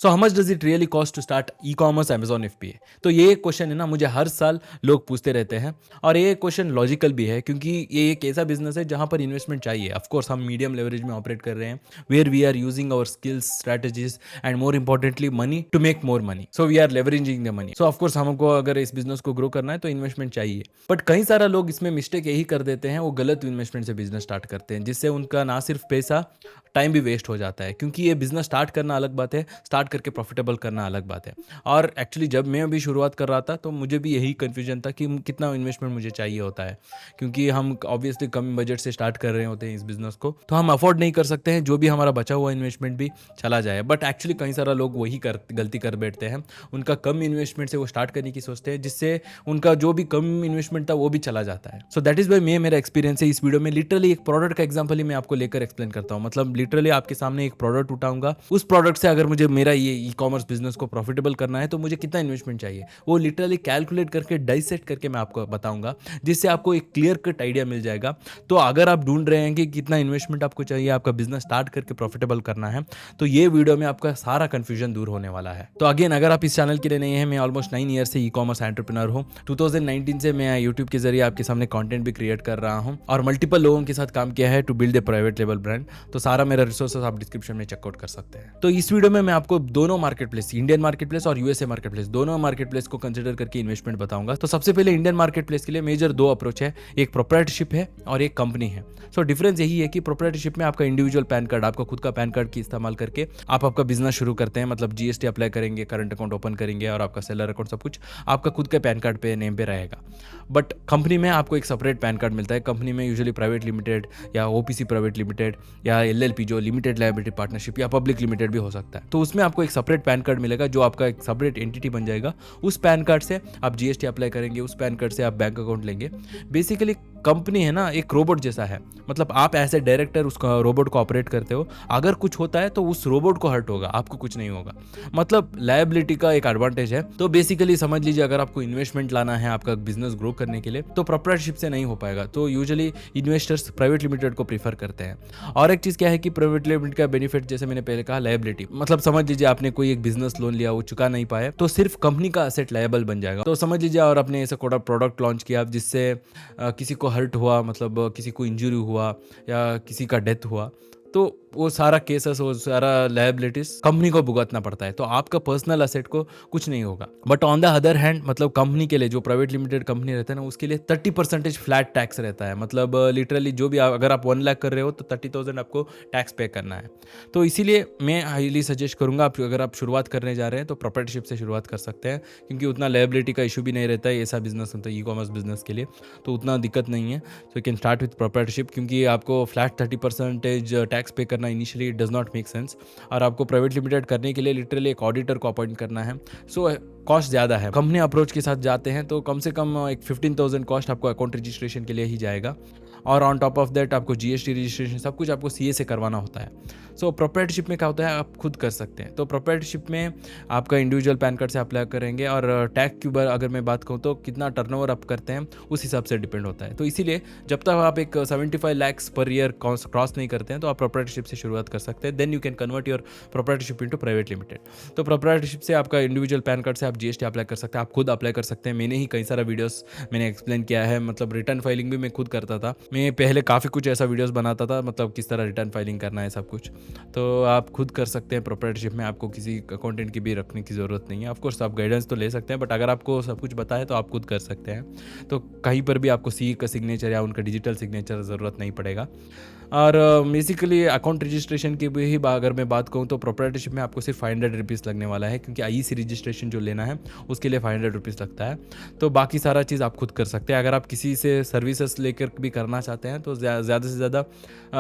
So how much does it really cost to start e commerce Amazon FBA? तो ये question है ना, मुझे हर साल लोग पूछते रहते हैं और ये क्वेश्चन लॉजिकल भी है क्योंकि ये एक ऐसा बिजनेस है जहाँ पर इन्वेस्टमेंट चाहिए। ऑफकोर्स हम मीडियम लेवरेज में ऑपरेट कर रहे हैं, where we are using our skills, strategies and more importantly money to make more money. So we are leveraging the money. So of course हमको अगर इस बिजनेस को ग्रो करना है तो इन्वेस्टमेंट चाहिए। बट कई सारा लोग इसमें मिस्टेक यही कर देते हैं, वो गलत इन्वेस्टमेंट से बिजनेस स्टार्ट करते हैं, जिससे उनका ना सिर्फ पैसा, टाइम भी वेस्ट हो जाता है। क्योंकि ये बिजनेस स्टार्ट करना अलग बात है, स्टार्ट करके प्रॉफिटेबल करना अलग बात है। और एक्चुअली जब मैं अभी शुरुआत कर रहा था तो मुझे भी यही कन्फ्यूजन था कि कितना इन्वेस्टमेंट मुझे चाहिए होता है, क्योंकि हम ऑब्वियसली कम बजट से स्टार्ट कर रहे होते हैं इस बिजनेस को, तो हम अफोर्ड नहीं कर सकते हैं जो भी हमारा बचा हुआ इन्वेस्टमेंट भी चला जाए। बट एक्चुअली कई सारा लोग वही गलती कर बैठते हैं, उनका कम इन्वेस्टमेंट से वो स्टार्ट करने की सोचते हैं, जिससे उनका जो भी कम इन्वेस्टमेंट था वो भी चला जाता है। सो दैट इज वाई मेरा एक्सपीरियंस है इस वीडियो में। लिटरली एक प्रोडक्ट का एग्जाम्पल ही मैं आपको लेकर एक्सप्लेन करता हूँ। मतलब लिटरली आपके सामने एक प्रोडक्ट उठाऊंगा, उस प्रोडक्ट से अगर मुझे मेरा ये ई कॉमर्स बिजनेस को प्रॉफिटेबल करना है तो मुझे कितना इन्वेस्टमेंट चाहिए, वो लिटरली कैलकुलेट करके डाइसेक्ट करके मैं आपको बताऊंगा, जिससे आपको एक क्लियर कट आइडिया मिल जाएगा। तो अगर आप ढूंढ रहे हैं कि कितना इन्वेस्टमेंट आपको चाहिए आपका बिजनेस स्टार्ट करके प्रॉफिटेबल करना है, तो ये वीडियो में आपका सारा कंफ्यूजन दूर होने वाला है। तो अगेन, अगर आप इस चैनल के लिए नहीं है, मैं ऑलमोस्ट 9 ईयर से ई कॉमर्स एंटरप्रेन्योर हूँ। 2019 से मैं यूट्यूब के जरिए आपके सामने कंटेंट भी क्रिएट कर रहा हूँ और मल्टीपल लोगों के साथ काम किया है टू बिल्ड ए प्राइवेट लेवल ब्रांड। तो सारा मेरा रिसोर्सेस आप डिस्क्रिप्शन में चेकआउट कर सकते हैं। तो इस वीडियो में मैं आपको दोनों market place, Indian market place और यूएसए मार्केट प्लेस, दोनों मार्केट प्लेस को कंसिडर करके इन्वेस्टमेंट बताऊंगा। तो सबसे पहले इंडियन मार्केट प्लेस के लिए मेजर 2 अप्रोच है, एक प्रोप्राइटरशिप है और एक कंपनी है। सो डिफरेंस यही है कि प्रोप्राइटरशिप में आपका इंडिविजुअल पैन कार्ड, आपका खुद का पैन कार्ड की इस्तेमाल करके आप आपका बिजनेस शुरू करते हैं। मतलब जीएसटी अप्लाई करेंगे, करंट अकाउंट ओपन करेंगे और आपका सेलर अकाउंट सब कुछ आपका खुद के पैन कार्ड पे नेम पे रहेगा। बट कंपनी में आपको एक सेपरेट पैन कार्ड मिलता है। कंपनी में यूजुअली प्राइवेट लिमिटेड या ओपीसी प्राइवेट लिमिटेड या एलएलपी जो लिमिटेड लायबिलिटी पार्टनरशिप या पब्लिक लिमिटेड भी हो सकता है। तो उसमें आपको एक सेपरेट पैन कार्ड मिलेगा जो आपका एक सेपरेट एंटिटी बन जाएगा। उस पैन कार्ड से आप जीएसटी अप्लाई करेंगे, उस पैन कार्ड से आप बैंक अकाउंट लेंगे। बेसिकली कंपनी है ना, एक रोबोट जैसा है। मतलब आप एज ए डायरेक्टर उस रोबोट को ऑपरेट करते हो। अगर कुछ होता है तो उस रोबोट को हर्ट होगा, आपको कुछ नहीं होगा। मतलब लायबिलिटी का एक एडवांटेज है। तो बेसिकली समझ लीजिए, अगर आपको इन्वेस्टमेंट लाना है आपका बिजनेस ग्रो करने के लिए, तो प्रोप्राइटरशिप से नहीं हो पाएगा। तो यूजुअली इन्वेस्टर्स प्राइवेट लिमिटेड को प्रीफर करते हैं। और एक चीज़ क्या है कि प्राइवेट लिमिटेड का बेनिफिट, जैसे मैंने पहले कहा, लायबिलिटी। मतलब समझ लीजिए आपने कोई एक बिजनेस लोन लिया, वो चुका नहीं पाए, तो सिर्फ कंपनी का असेट लायबल बन जाएगा। तो समझ लीजिए, और आपने ऐसा कोई प्रोडक्ट लॉन्च किया जिससे किसी को हर्ट हुआ, मतलब किसी को इंजरी हुआ या किसी का डेथ हुआ, तो वो सारा केसेस, वो सारा लायबिलिटीज कंपनी को भुगतना पड़ता है। तो आपका पर्सनल असेट को कुछ नहीं होगा। But on the other hand, मतलब कंपनी के लिए, जो प्राइवेट लिमिटेड कंपनी रहता है ना, उसके लिए 30% फ्लैट टैक्स रहता है। मतलब लिटरली जो भी अगर आप 1 लाख कर रहे हो तो 30,000 आपको टैक्स पे करना है। तो इसीलिए मैं हाईली सजेस्ट करूंगा, आप अगर आप शुरुआत करने जा रहे हैं तो प्रोप्राइटरशिप से शुरुआत कर सकते हैं, क्योंकि उतना लायबिलिटी का इशू भी नहीं रहता है ऐसा बिजनेस होता है ई कॉमर्स बिजनेस के लिए, तो उतना दिक्कत नहीं है। सो you can start with proprietorship, क्योंकि आपको फ्लैट 30% टैक्स पे करना initially it does not make sense. और आपको प्राइवेट लिमिटेड करने के लिए लिटरली एक ऑडिटर को अपॉइंट करना है। सो कॉस्ट ज़्यादा है। कंपनी अप्रोच के साथ जाते हैं तो कम से कम एक 15,000 कॉस्ट आपको अकाउंट रजिस्ट्रेशन के लिए ही जाएगा। और ऑन टॉप ऑफ दैट आपको जीएसटी रजिस्ट्रेशन सब कुछ आपको सीए से करवाना होता है। सो प्रोप्राइटरशिप में क्या होता है, आप खुद कर सकते हैं। तो प्रोप्राइटरशिप में आपका इंडिविजुअल पैन कार्ड से अप्लाई करेंगे और टैक्स के ऊपर अगर मैं बात कहूँ तो कितना टर्नओवर आप करते हैं उस हिसाब से डिपेंड होता है। तो इसीलिए जब तक आप एक 75 लाख पर ईयर क्रॉस नहीं करते हैं तो आप प्रोप्राइटरशिप से शुरुआत कर सकते हैं। Then you can convert your proprietorship into private limited. तो प्रोप्राइटरशिप से आपका इंडिविजुअल पैन कार्ड से आप जीएसटी अप्लाई कर सकते हैं, आप खुद अप्लाई कर सकते हैं। मैंने ही कई सारा वीडियोस मैंने एक्सप्लेन किया है। मतलब रिटर्न फाइलिंग भी मैं खुद करता था। मैं पहले काफ़ी कुछ ऐसा वीडियोस बनाता था, मतलब किस तरह रिटर्न फाइलिंग करना है सब कुछ। तो आप खुद कर सकते हैं प्रोप्राइटरशिप में, आपको किसी अकाउंटेंट की भी रखने की ज़रूरत नहीं है। ऑफकोर्स आप गाइडेंस तो ले सकते हैं, बट अगर आपको सब कुछ पता है तो आप खुद कर सकते हैं। तो कहीं पर भी आपको सी का सिग्नेचर या उनका डिजिटल सिग्नेचर ज़रूरत नहीं पड़ेगा। और बेसिकली अकाउंट रजिस्ट्रेशन की भी अगर मैं बात कहूँ तो प्रोप्राइटरशिप में आपको सिर्फ 500 रुपीज़ लगने वाला है, क्योंकि आईसी रजिस्ट्रेशन जो लेना है उसके लिए 500 रुपीज़ लगता है। तो बाकी सारा चीज़ आप खुद कर सकते हैं। अगर आप किसी से सर्विसेज लेकर भी करना चाहते हैं तो ज़्यादा से ज़्यादा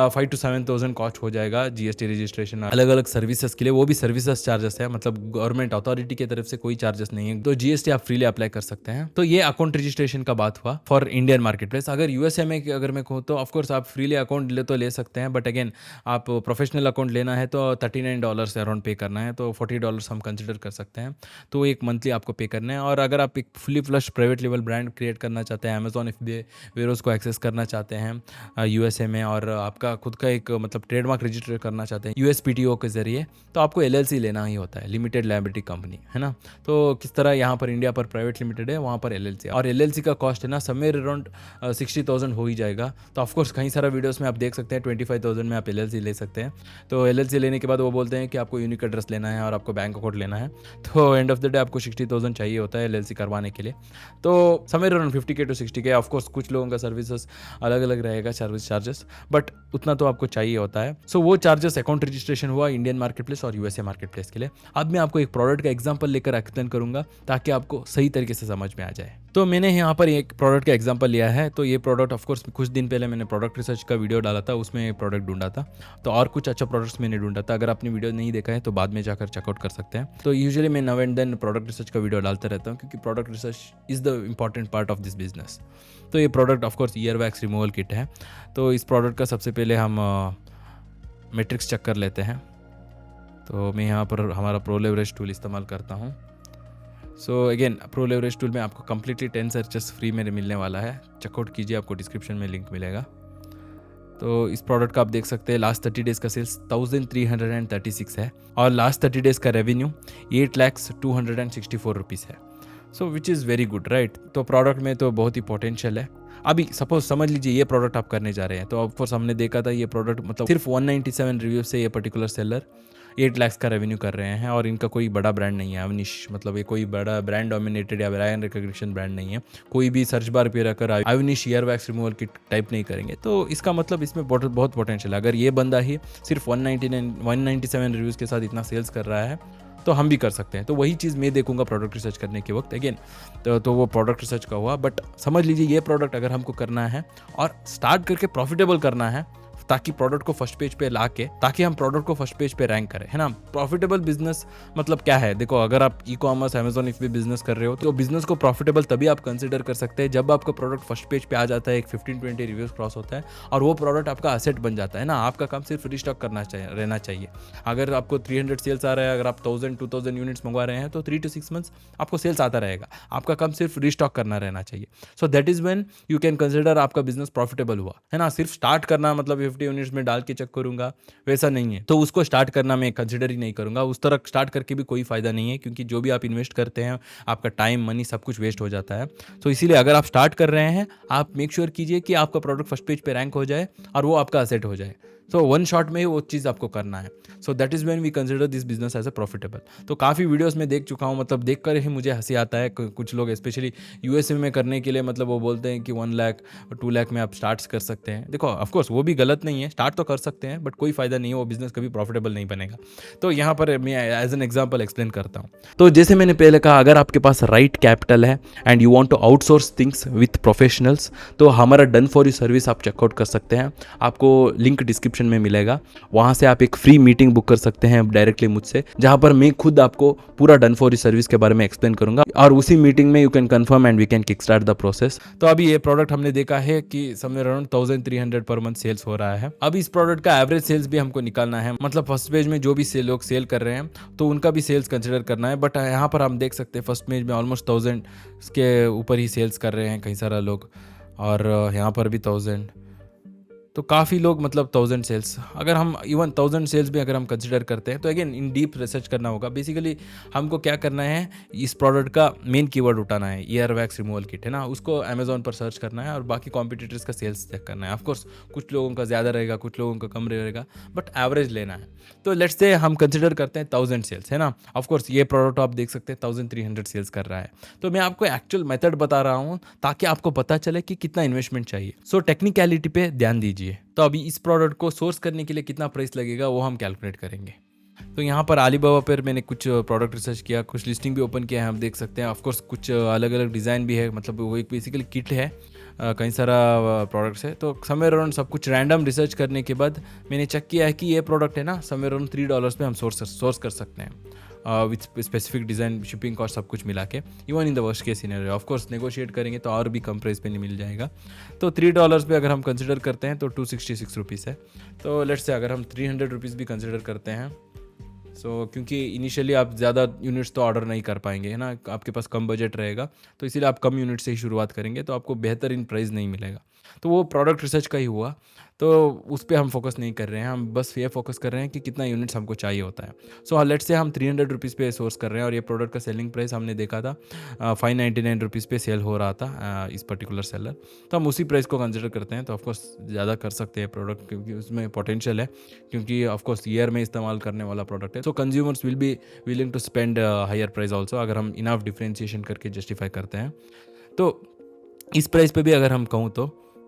5 to 7,000 कॉस्ट हो जाएगा जीएसटी रजिस्ट्रेशन। अलग अलग सर्विसेज के लिए वो भी सर्विसेज चार्जेस है, मतलब गवर्नमेंट अथॉरिटी की तरफ से कोई चार्जेस नहीं है। तो जीएसटी आप फ्रीली अप्लाई कर सकते हैं। तो ये अकाउंट रजिस्ट्रेशन का बात हुआ फॉर इंडियन मार्केट प्लेस। अगर यूएसए में अगर मैं कहूँ तो ऑफकोर्स आप फ्रीली अकाउंट ले सकते हैं, बट अगेन आप प्रोफेशनल अकाउंट लेना है तो $39 अराउंड पे करना है। तो $40 हम कंसिडर कर सकते हैं। तो एक मंथली आपको पे करना है। और अगर आप एक फुली फ्लश प्राइवेट लेवल ब्रांड क्रिएट करना चाहते हैं, अमेजॉन एफबीए वेयरहाउस को एक्सेस करना चाहते हैं यूएसए में, और आपका खुद का एक मतलब ट्रेडमार्क रजिस्टर करना करना चाहते हैं यूएसपीटीओ के ज़रिए, तो आपको एलएलसी लेना ही होता है, लिमिटेड लायबिलिटी कंपनी, है ना। तो किस तरह यहाँ पर इंडिया पर प्राइवेट लिमिटेड है, वहाँ पर एलएलसी, और एलएलसी का कॉस्ट है ना समवेयर अराउंड 60,000 हो ही जाएगा। तो ऑफकोर्स कई सारा वीडियोस में आप देख सकते हैं 25,000 में आप एलएलसी ले सकते हैं। तो एलएलसी लेने के बाद वो बोलते हैं कि आपको यूनिक एड्रेस लेना है और आपको बैंक अकाउंट लेना है, तो एंड ऑफ द डे आपको 60,000 चाहिए होता है एलएलसी करवाने के लिए। तो somewhere around 50K to 60K। Of course कुछ लोगों का सर्विसेज अलग अलग रहेगा, सर्विस चार्जेस, बट उतना तो आपको चाहिए होता है। सो वो चार्जेस अकाउंट रजिस्ट्रेशन हुआ इंडियन मार्केट प्लेस और यूएसए मार्केट प्लेस के लिए। अब मैं आपको एक प्रोडक्ट का एग्जांपल लेकर एक्सप्लेन करूंगा ताकि आपको सही तरीके से समझ में आ जाए। तो मैंने यहाँ पर एक प्रोडक्ट का एग्जांपल लिया है। तो ये प्रोडक्ट ऑफकोर्स कुछ दिन पहले मैंने प्रोडक्ट रिसर्च का वीडियो डाला था, उसमें प्रोडक्ट ढूंढा था, तो और कुछ अच्छा प्रोडक्ट्स मैंने ढूंढा था। अगर आपने वीडियो नहीं देखा है तो बाद में जाकर चेकआउट कर सकते हैं। तो यूजुअली मैं now and then product research का वीडियो डालता रहता हूँ, क्योंकि product research is the important part of this business. तो ये product of course ear wax removal kit है। तो इस प्रोडक्ट का सबसे पहले हम मैट्रिक्स चेक कर लेते हैं। तो मैं यहाँ पर हमारा प्रो लेवरेज टूल इस्तेमाल करता हूँ। So again pro leverage tool में आपको कम्प्लीटली 10 सर्चेस फ्री में मिलने वाला है, चेकआउट कीजिए, आपको डिस्क्रिप्शन में लिंक मिलेगा। तो इस प्रोडक्ट का आप देख सकते हैं लास्ट 30 डेज़ का सेल्स 1336 है और लास्ट 30 डेज़ का रेवेन्यू 8,264 रुपीज़ है। So which is very good, right. तो प्रोडक्ट में तो बहुत ही पोटेंशियल है। अभी सपोज समझ लीजिए ये प्रोडक्ट आप करने जा रहे हैं, तो ऑफकोर्स हमने देखा था ये प्रोडक्ट मतलब सिर्फ 197 रिव्यू से ये पर्टिकुलर सेलर 8 लाख का रेवेन्यू कर रहे हैं, और इनका कोई बड़ा ब्रांड नहीं है अवनिश, मतलब ये कोई बड़ा ब्रांड डोमिनेटेड या ब्रांड रिकॉग्निशन ब्रांड नहीं है। कोई भी सर्च बार पे रखकर अवनिश ear wax removal kit type नहीं करेंगे, तो इसका मतलब इसमें बहुत पोटेंशियल है। अगर ये बंदा ही सिर्फ 197 रिव्यूज़ के साथ इतना सेल्स कर रहा है तो हम भी कर सकते हैं। तो वही चीज़ मैं देखूंगा प्रोडक्ट रिसर्च करने के वक्त अगेन। तो वो प्रोडक्ट रिसर्च का हुआ, बट समझ लीजिए ये प्रोडक्ट अगर हमको करना है और स्टार्ट करके प्रॉफिटेबल करना है, ताकि प्रोडक्ट को फर्स्ट पेज पे ला के, ताकि हम प्रोडक्ट को फर्स्ट पेज पे रैंक करें, है ना। प्रॉफिटेबल बिजनेस मतलब क्या है, देखो अगर आप ई कॉमर्स अमेजोन इफ भी बिजनेस कर रहे हो, तो बिजनेस को प्रॉफिटेबल तभी आप कंसिडर कर सकते हैं जब आपका प्रोडक्ट फर्स्ट पेज पे आ जाता है, एक 15-20 रिव्यूज क्रॉस होता है और वो प्रोडक्ट आपका असेट बन जाता है ना। आपका काम सिर्फ रिस्टॉक करना चाहिए, रहना चाहिए। अगर आपको 300 सेल्स आ रहा है, अगर आप 1000-2000 यूनिट्स मंगवा रहे हैं, तो 3 to 6 मंथ्स आपको सेल्स आता रहेगा। आपका काम सिर्फ रिस्टॉक करना रहना चाहिए। So that is when you can consider आपका बिजनेस प्रॉफिटेबल हुआ, है ना। सिर्फ स्टार्ट करना मतलब 50 यूनिट्स में डाल के चेक करूंगा, वैसा नहीं है। तो उसको स्टार्ट करना मैं कंसिडर ही नहीं करूंगा। उस तरह स्टार्ट करके भी कोई फायदा नहीं है, क्योंकि जो भी आप इन्वेस्ट करते हैं आपका टाइम मनी सब कुछ वेस्ट हो जाता है। तो इसीलिए अगर आप स्टार्ट कर रहे हैं, आप मेक श्योर कीजिए कि आपका प्रोडक्ट फर्स्ट पेज पे रैंक हो जाए और वो आपका असेट हो जाए। सो वन शॉट में वो चीज़ आपको करना है। So that is when we consider this business as a profitable. तो काफ़ी वीडियोस में देख चुका हूँ, मतलब देख कर ही मुझे हंसी आता है। कुछ लोग स्पेशली यूएसए में करने के लिए मतलब वो बोलते हैं कि 1 लाख 2 लाख में आप स्टार्ट कर सकते हैं। देखो ऑफकोर्स वो भी गलत नहीं है, स्टार्ट तो कर सकते हैं, बट कोई फ़ायदा नहीं है, वो बिजनेस कभी प्रॉफिटेबल नहीं बनेगा। तो यहाँ पर मैं एज एन एग्जाम्पल एक्सप्लेन करता हूँ। तो जैसे मैंने पहले कहा, अगर आपके पास राइट कैपिटल है and you want to outsource things with professionals, तो हमारा डन फॉर यू सर्विस आप चेकआउट कर सकते हैं। आपको लिंक डिस्क्रिप्शन में मिलेगा, वहाँ से आप एक फ्री मीटिंग बुक कर सकते हैं डायरेक्टली मुझसे, जहाँ पर मैं खुद आपको पूरा डन फॉर यू सर्विस के बारे में एक्सप्लेन करूंगा, और उसी मीटिंग में you can confirm and we can kick start the process. तो अभी ये प्रोडक्ट हमने देखा है कि somewhere around 1300 per month sales हो रहा है। अब इस प्रोडक्ट का एवरेज सेल्स भी हमको निकालना है, मतलब फर्स्ट पेज में जो भी लोग सेल कर रहे हैं तो उनका भी सेल्स कंसिडर करना है। बट यहाँ पर हम देख सकते हैं फर्स्ट पेज में ऑलमोस्ट 1000 के ऊपर ही सेल्स कर रहे हैं कई सारा लोग, और यहाँ पर भी 1000, तो काफ़ी लोग मतलब 1000 सेल्स, अगर हम इवन 1000 सेल्स भी अगर हम कंसिडर करते हैं, तो अगेन इन डीप रिसर्च करना होगा। बेसिकली हमको क्या करना है, इस प्रोडक्ट का मेन कीवर्ड उठाना है, ईयर वैक्स रिमूवल किट, है ना। उसको अमेजोन पर सर्च करना है और बाकी कॉम्पिटिटर्स का सेल्स चेक करना है। ऑफकोर्स कुछ लोगों का ज़्यादा रहेगा, कुछ लोगों का कम रहेगा, बट एवरेज लेना है। तो लेट्स से हम कंसिडर करते हैं 1000 सेल्स, है ना। ऑफकोर्स ये प्रोडक्ट आप देख सकते हैं 1300 सेल्स कर रहा है। तो मैं आपको एक्चुअल मेथड बता रहा हूँ ताकि आपको पता चले कि कितना इन्वेस्टमेंट चाहिए। सो टेक्निकलिटी पे ध्यान दीजिए। तो अभी इस प्रोडक्ट को सोर्स करने के लिए कितना प्राइस लगेगा वो हम कैलकुलेट करेंगे। तो यहाँ पर अलीबाबा पर मैंने कुछ प्रोडक्ट रिसर्च किया, कुछ लिस्टिंग भी ओपन किया है, हम देख सकते हैं। ऑफकोर्स कुछ अलग अलग डिज़ाइन भी है, मतलब वो एक बेसिकली किट है, कई सारा प्रोडक्ट्स है। तो समवेयर अराउंड सब कुछ रैंडम रिसर्च करने के बाद मैंने चेक किया है कि ये प्रोडक्ट है ना समवेयर अराउंड $3 पे हम सोर्स कर सकते हैं, with specific design, shipping cost सब कुछ मिला के, even in the worst case scenario. Of course negotiate करेंगे तो और भी कम प्राइस पे नहीं मिल जाएगा। तो $3 पे अगर हम कंसिडर करते हैं तो 266 रुपीज़ है। तो लेट्स से अगर हम 300 रुपीज़ भी कंसिडर करते हैं, सो क्योंकि इनिशियली आप ज़्यादा यूनिट्स तो ऑर्डर नहीं कर पाएंगे, है ना, आपके पास कम बजट रहेगा, तो इसीलिए आप कम यूनिट से ही शुरुआत करेंगे, तो आपको बेहतरीन प्राइस नहीं मिलेगा। तो वो प्रोडक्ट रिसर्च का ही हुआ। तो उस पे हम फोकस नहीं कर रहे हैं, हम बस ये फोकस कर रहे हैं कि कितना यूनिट्स हमको चाहिए होता है। सो लेट्स से हम 300 रुपीज़ पे सोर्स कर रहे हैं और ये प्रोडक्ट का सेलिंग प्राइस हमने देखा था 599 रुपीज़ पे सेल हो रहा था इस पर्टिकुलर सेलर, तो हम उसी प्राइस को कंसिडर करते हैं। तो ऑफकोर्स ज़्यादा कर सकते हैं प्रोडक्ट, क्योंकि उसमें पोटेंशियल है, क्योंकि ऑफकोर्स ईयर में इस्तेमाल करने वाला प्रोडक्ट है। सो consumers will be willing to spend higher price also, अगर हम इनफ डिफ्रेंशिएशन करके जस्टिफाई करते हैं। तो इस प्राइस पे भी अगर हम कहूँ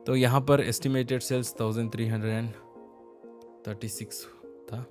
तो यहाँ पर एस्टिमेटेड सेल्स 1336 था।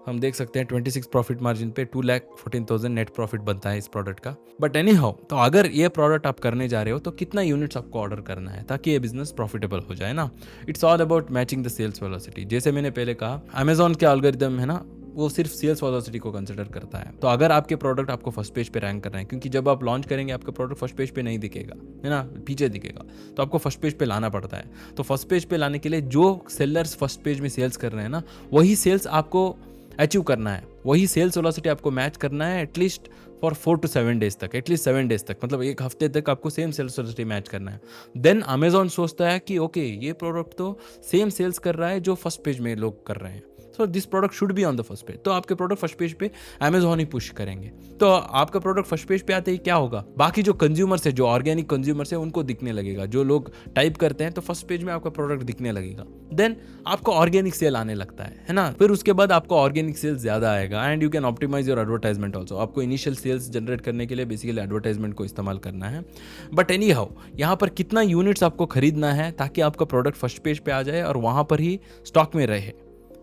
हम देख सकते हैं 26 प्रॉफिट मार्जिन पे 2,14,000 नेट प्रॉफिट बनता है इस प्रोडक्ट का। बट एनी हाउ, तो अगर ये प्रोडक्ट आप करने जा रहे हो तो कितना यूनिट्स आपको ऑर्डर करना है ताकि ये बिजनेस प्रॉफिटेबल हो जाए ना। It's all about matching the sales velocity. जैसे मैंने पहले कहा, अमेजॉन के एल्गोरिथम है ना, वो सिर्फ सेल्स वेलोसिटी को कंसिडर करता है। तो अगर आपके प्रोडक्ट आपको फर्स्ट पेज पे रैंक करना है, क्योंकि जब आप लॉन्च करेंगे आपका प्रोडक्ट फर्स्ट पेज पे नहीं दिखेगा, है ना, पीछे दिखेगा, तो आपको फर्स्ट पेज पे लाना पड़ता है। तो फर्स्ट पेज पे लाने के लिए जो सेलर्स फर्स्ट पेज में सेल्स कर रहे हैं ना, वही सेल्स आपको अचीव करना है, वही सेल्स वेलोसिटी आपको मैच करना है एटलीस्ट फॉर 4 to 7 डेज तक, एटलीस्ट 7 डेज तक, मतलब एक हफ्ते तक आपको सेम सेल्स वेलोसिटी मैच करना है। देन अमेजॉन सोचता है कि ओके, ये प्रोडक्ट तो सेम सेल्स कर रहा है जो फर्स्ट पेज में लोग कर रहे हैं, so this product should be on the first page. तो आपके प्रोडक्ट फर्स्ट पेज पे अमेजॉन ही पुश करेंगे। तो आपका प्रोडक्ट फर्स्ट पेज पे आते ही क्या होगा, बाकी जो कंज्यूमर्स है, जो ऑर्गेनिक कंज्यूमर्स है, उनको दिखने लगेगा। जो लोग टाइप करते हैं तो फर्स्ट पेज में आपका प्रोडक्ट दिखने लगेगा। देन आपको ऑर्गेनिक सेल आने लगता है ना। फिर उसके बाद आपको ऑर्गेनिक सेल्स ज्यादा आएगा and you can optimise your advertisement also. आपको इनिशियल सेल्स जनरेट करने के लिए बेसिकली एडवर्टाइजमेंट को इस्तेमाल करना है। बट एनी हाउ, यहाँ पर कितना यूनिट्स आपको खरीदना है ताकि आपका प्रोडक्ट फर्स्ट पेज पे आ जाए और वहां पर ही स्टॉक में रहे,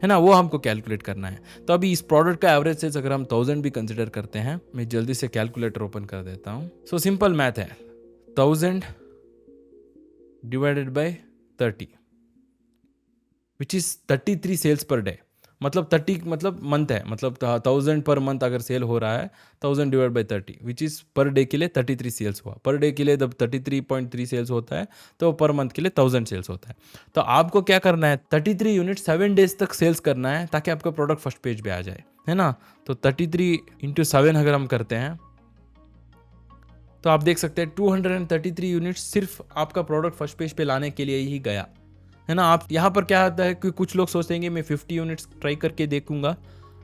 है ना, वो हमको कैलकुलेट करना है। तो अभी इस प्रोडक्ट का एवरेज सेल्स अगर हम 1000 भी कंसिडर करते हैं, मैं जल्दी से कैलकुलेटर ओपन कर देता हूँ। सो सिंपल मैथ है, 1000 divided by 30 which is 33 sales per day. मतलब 30 मतलब मंथ है, मतलब 1000 पर मंथ अगर सेल हो रहा है, 1000 divide by 30 which is per day के लिए 33 सेल्स हुआ। पर डे के लिए जब 33.3 सेल्स होता है तो पर मंथ के लिए 1000 सेल्स होता है। तो आपको क्या करना है, 33 यूनिट 7 डेज तक सेल्स करना है ताकि आपका प्रोडक्ट फर्स्ट पेज पे आ जाए, है ना। तो 33 × 7 अगर हम करते हैं तो आप देख सकते हैं 233 यूनिट्स सिर्फ आपका प्रोडक्ट फर्स्ट पेज पे लाने के लिए ही गया, है ना। आप यहाँ पर क्या आता है कि कुछ लोग सोचेंगे मैं 50 यूनिट्स ट्राई करके देखूंगा,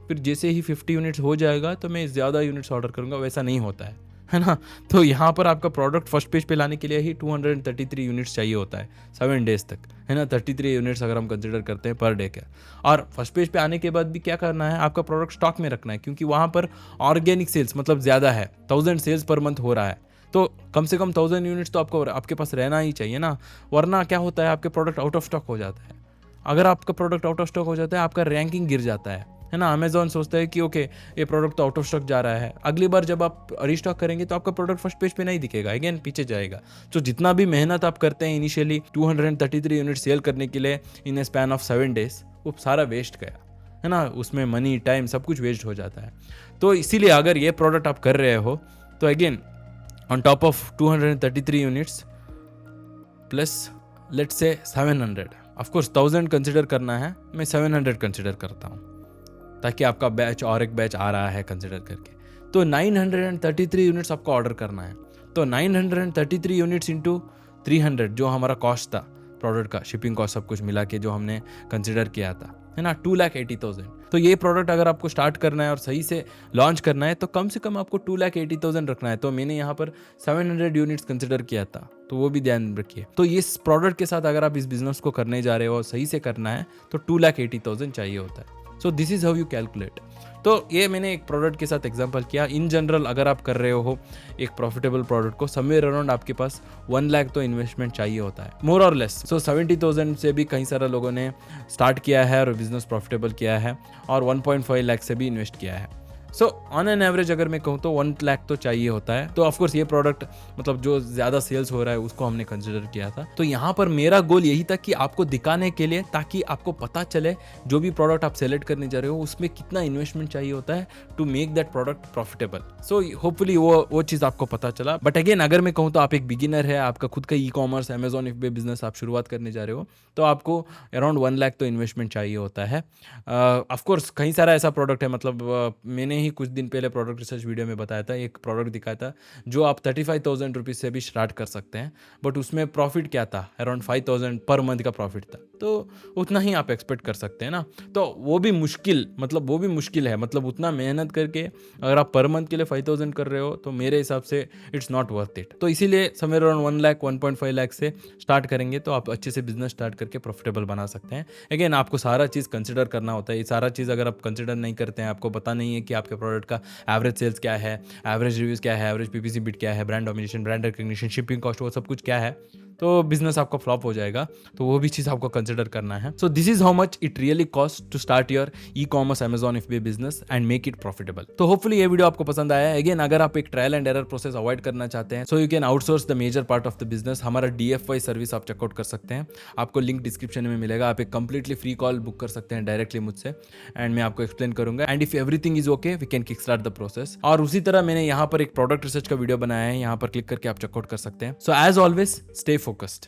फिर जैसे ही 50 यूनिट्स हो जाएगा तो मैं ज़्यादा यूनिट्स ऑर्डर करूंगा। वैसा नहीं होता है ना। तो यहाँ पर आपका प्रोडक्ट फर्स्ट पेज पे लाने के लिए ही 233 यूनिट्स चाहिए होता है 7 डेज तक, है ना। 33 यूनिट्स अगर हम कंसिडर करते हैं पर डे का। और फर्स्ट पेज पे आने के बाद भी क्या करना है, आपका प्रोडक्ट स्टॉक में रखना है, क्योंकि वहाँ पर ऑर्गेनिक सेल्स मतलब ज़्यादा है, 1000 सेल्स पर मंथ हो रहा है। तो कम से कम 1000 यूनिट्स तो आपको आपके पास रहना ही चाहिए ना, वरना क्या होता है, आपके प्रोडक्ट आउट ऑफ स्टॉक हो जाता है। अगर आपका प्रोडक्ट आउट ऑफ स्टॉक हो जाता है, आपका रैंकिंग गिर जाता है ना। अमेजॉन सोचता है कि ओके, ये प्रोडक्ट तो आउट ऑफ स्टॉक जा रहा है, अगली बार जब आप रिस्टॉक करेंगे तो आपका प्रोडक्ट फर्स्ट पेज पे नहीं दिखेगा, अगेन पीछे जाएगा। तो जितना भी मेहनत आप करते हैं इनिशियली 233 यूनिट सेल करने के लिए इन ए स्पैन ऑफ 7 डेज, वो सारा वेस्ट गया, है ना। उसमें मनी, टाइम, सब कुछ वेस्ट हो जाता है। तो इसीलिए अगर ये प्रोडक्ट आप कर रहे हो तो again on top of 233 units plus let's say 700, of course 1000 consider करना है, मैं 700 कंसिडर करता हूँ ताकि आपका बैच और एक बैच आ रहा है कंसिडर करके। तो 933 यूनिट्स आपको ऑर्डर करना है। तो 933 यूनिट्स इंटू 300 जो हमारा कॉस्ट था प्रोडक्ट का, शिपिंग कॉस्ट सब कुछ मिला के जो हमने कंसिडर किया था, है ना, 2,80,000। तो ये प्रोडक्ट अगर आपको स्टार्ट करना है और सही से लॉन्च करना है तो कम से कम आपको 2,80,000 रखना है। तो मैंने यहाँ पर 700 यूनिट्स कंसिडर किया था, तो वो भी ध्यान रखिए। तो इस प्रोडक्ट के साथ अगर आप इस बिजनेस को करने जा रहे हो और सही से करना है तो 2,80,000 चाहिए होता है। So this is how you calculate. तो ये मैंने एक प्रोडक्ट के साथ एग्जांपल किया। इन जनरल अगर आप कर रहे हो एक प्रॉफिटेबल प्रोडक्ट को, समवेयर अराउंड आपके पास 1 लाख तो इन्वेस्टमेंट चाहिए होता है, मोर और लेस। सो 70,000 से भी कई सारे लोगों ने स्टार्ट किया है और बिजनेस प्रॉफिटेबल किया है, और 1.5 लाख से भी इन्वेस्ट किया है। सो ऑन एन एवरेज अगर मैं कहूँ तो 1 लाख तो चाहिए होता है। तो ऑफकोर्स ये प्रोडक्ट मतलब जो ज़्यादा सेल्स हो रहा है उसको हमने कंसिडर किया था। तो यहाँ पर मेरा गोल यही था कि आपको दिखाने के लिए, ताकि आपको पता चले जो भी प्रोडक्ट आप सेलेक्ट करने जा रहे हो उसमें कितना इन्वेस्टमेंट चाहिए होता है to make that product profitable. So hopefully वो चीज़ आपको पता चला। बट अगेन अगर मैं कहूँ तो आप एक बिगिनर है, आपका खुद का ई-कॉमर्स अमेजॉन FBA बिजनेस आप शुरुआत करने जा रहे हो, तो आपको अराउंड 1 लाख तो इन्वेस्टमेंट चाहिए होता है। ऑफकोर्स कई सारा ऐसा प्रोडक्ट है, मतलब मैंने ही कुछ दिन पहले प्रोडक्ट रिसर्च वीडियो में बताया था, एक प्रोडक्ट दिखाया था जो आप 35,000 रुपीज़ से भी स्टार्ट कर सकते हैं, बट उसमें प्रॉफिट क्या था, अराउंड 5,000 पर मंथ का प्रॉफिट था। तो उतना ही आप एक्सपेक्ट कर सकते हैं ना। तो वो भी मुश्किल, मतलब वो भी मुश्किल है, मतलब उतना मेहनत करके अगर आप पर मंथ के लिए 5,000 कर रहे हो तो मेरे हिसाब से इट्स नॉट वर्थ इट। तो इसीलिए समवेयर अराउंड 1 लाख 1.5 लाख से स्टार्ट करेंगे तो आप अच्छे से बिजनेस स्टार्ट करके प्रॉफिटेबल बना सकते हैं। अगेन आपको सारा चीज़ कंसिडर करना होता है। ये सारा चीज़ अगर आप कंसिडर नहीं करते हैं, आपको पता नहीं है कि आपके प्रोडक्ट का एवरेज सेल्स क्या है, एवरेज रिव्यूज़ क्या है, एवरेज पीपीसी बिट क्या है, brand domination, brand recognition, shipping cost, वो सब कुछ क्या है, तो बिजनेस आपका फ्लॉप हो जाएगा। तो वो भी चीज़ आपको कंसिडर करना है। So this is how much it really cost to start your e commerce Amazon FBA business and make it profitable. तो होपफुली ये वीडियो आपको पसंद आया है। अगेन अगर आप एक trial and error process avoid करना चाहते हैं, so you can outsource the major part of the business. हमारा DFY सर्विस आप चेकआउट कर सकते हैं, आपको लिंक डिस्क्रिप्शन में मिलेगा। आप एक कंप्लीटली फ्री कॉल बुक कर सकते हैं डायरेक्टली मुझसे एंड मैं आपको एक्सप्लेन करूंगा। And if everything is okay we can kick start the process. और उसी तरह मैंने यहाँ पर एक प्रोडक्ट रिसर्च का वीडियो बनाया है, यहाँ पर क्लिक करके आप चेकआउट कर सकते हैं। So as always stay focused.